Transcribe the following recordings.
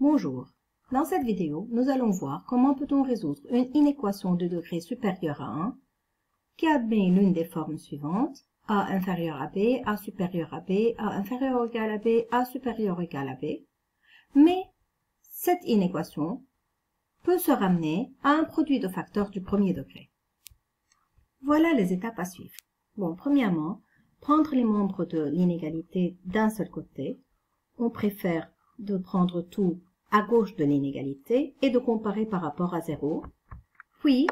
Bonjour. Dans cette vidéo, nous allons voir comment peut-on résoudre une inéquation de degré supérieur à 1 qui admet l'une des formes suivantes: a inférieur à b, a supérieur à b, a inférieur ou égal à b, a supérieur ou égal à b. Mais cette inéquation peut se ramener à un produit de facteurs du premier degré. Voilà les étapes à suivre. Bon, premièrement, prendre les membres de l'inégalité d'un seul côté. On préfère de prendre tout à gauche de l'inégalité et de comparer par rapport à 0. Puis,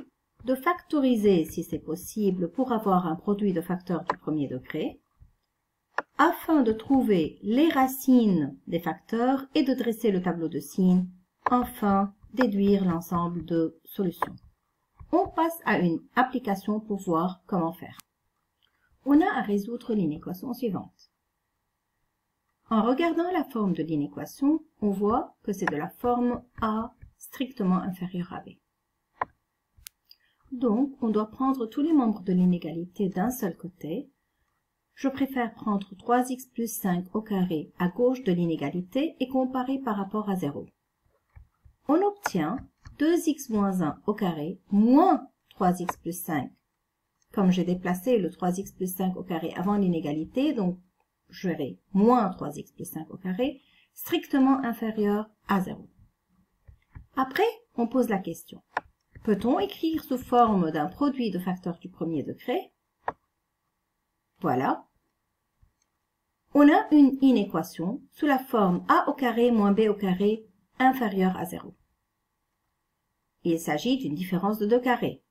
de factoriser si c'est possible pour avoir un produit de facteurs du premier degré, afin de trouver les racines des facteurs et de dresser le tableau de signes, enfin déduire l'ensemble de solutions. On passe à une application pour voir comment faire. On a à résoudre l'inéquation suivante. En regardant la forme de l'inéquation, on voit que c'est de la forme A strictement inférieure à B. Donc, on doit prendre tous les membres de l'inégalité d'un seul côté. Je préfère prendre 3x plus 5 au carré à gauche de l'inégalité et comparer par rapport à 0. On obtient 2x moins 1 au carré moins 3x plus 5. Comme j'ai déplacé le 3x plus 5 au carré avant l'inégalité, donc j'aurai moins 3x plus 5 au carré, strictement inférieur à 0. Après, on pose la question. Peut-on écrire sous forme d'un produit de facteurs du premier degré? Voilà. On a une inéquation sous la forme a au carré moins b au carré inférieur à 0. Il s'agit d'une différence de 2 carrés.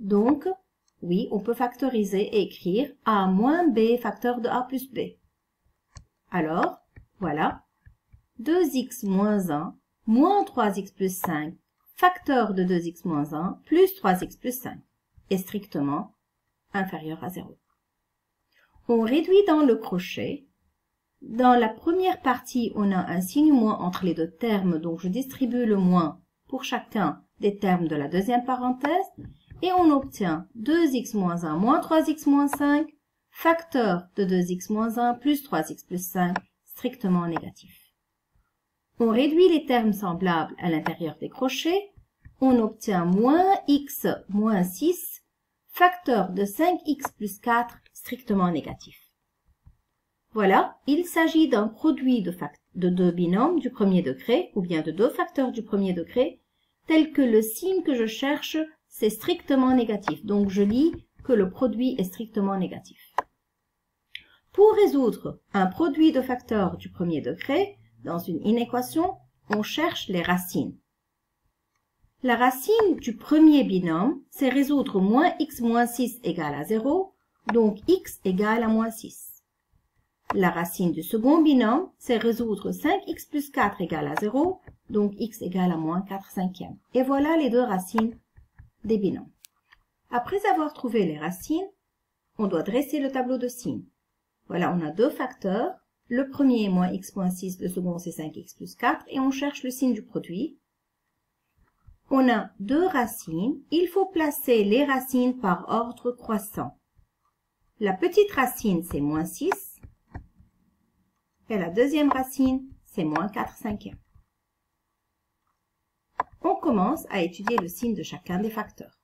Donc, oui, on peut factoriser et écrire a moins b facteur de a plus b. Alors, voilà, 2x moins 1 moins 3x plus 5 facteur de 2x moins 1 plus 3x plus 5 est strictement inférieur à 0. On réduit dans le crochet. Dans la première partie, on a un signe moins entre les deux termes, donc je distribue le moins pour chacun des termes de la deuxième parenthèse, et on obtient 2x moins 1 moins 3x moins 5 facteur de 2x moins 1 plus 3x plus 5, strictement négatif. On réduit les termes semblables à l'intérieur des crochets. On obtient moins x moins 6, facteur de 5x plus 4, strictement négatif. Voilà, il s'agit d'un produit de deux binômes du premier degré, ou bien de deux facteurs du premier degré, tel que le signe que je cherche, c'est strictement négatif. Donc je lis que le produit est strictement négatif. Pour résoudre un produit de facteurs du premier degré, dans une inéquation, on cherche les racines. La racine du premier binôme, c'est résoudre moins x moins 6 égale à 0, donc x égale à moins 6. La racine du second binôme, c'est résoudre 5x plus 4 égale à 0, donc x égale à moins 4 cinquièmes. Et voilà les deux racines des binômes. Après avoir trouvé les racines, on doit dresser le tableau de signes. Voilà, on a deux facteurs. Le premier est moins x moins 6, le second c'est 5x plus 4, et on cherche le signe du produit. On a deux racines. Il faut placer les racines par ordre croissant. La petite racine, c'est moins 6. Et la deuxième racine, c'est moins 4 cinquièmes. On commence à étudier le signe de chacun des facteurs.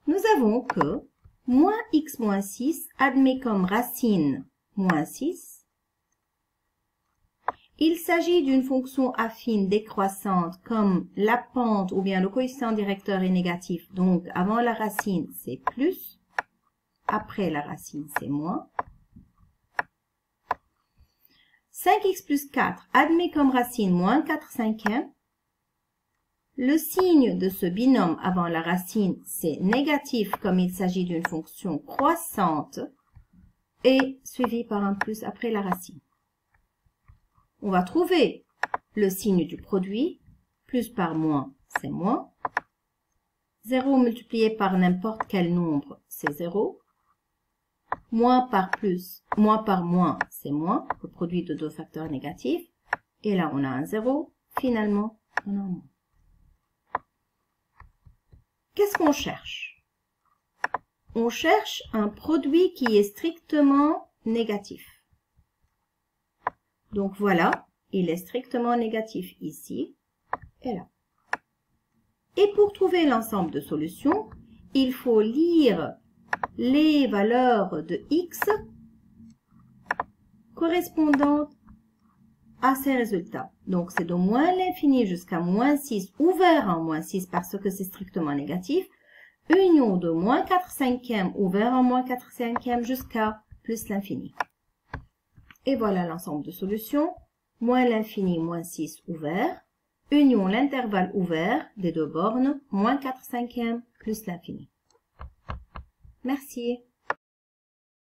Nous avons que moins x moins 6 admet comme racine moins 6. Il s'agit d'une fonction affine décroissante comme la pente ou bien le coefficient directeur est négatif. Donc avant la racine, c'est plus. Après la racine, c'est moins. 5x plus 4 admet comme racine moins 4 cinquièmes. Le signe de ce binôme avant la racine, c'est négatif comme il s'agit d'une fonction croissante et suivi par un plus après la racine. On va trouver le signe du produit. Plus par moins, c'est moins. 0 multiplié par n'importe quel nombre, c'est 0. Moins par plus, moins par moins, c'est moins, le produit de deux facteurs négatifs. Et là, on a un 0. Finalement, on a un moins. Qu'est-ce qu'on cherche? On cherche un produit qui est strictement négatif. Donc voilà, Il est strictement négatif ici et là. Et pour trouver l'ensemble de solutions, il faut lire les valeurs de x correspondantes à ces résultats. Donc, c'est de moins l'infini jusqu'à moins 6, ouvert en moins 6 parce que c'est strictement négatif, union de moins 4/5 ouvert en moins 4/5 jusqu'à plus l'infini. Et voilà l'ensemble de solutions. Moins l'infini, moins 6 ouvert, union l'intervalle ouvert des deux bornes, moins 4/5 plus l'infini. Merci.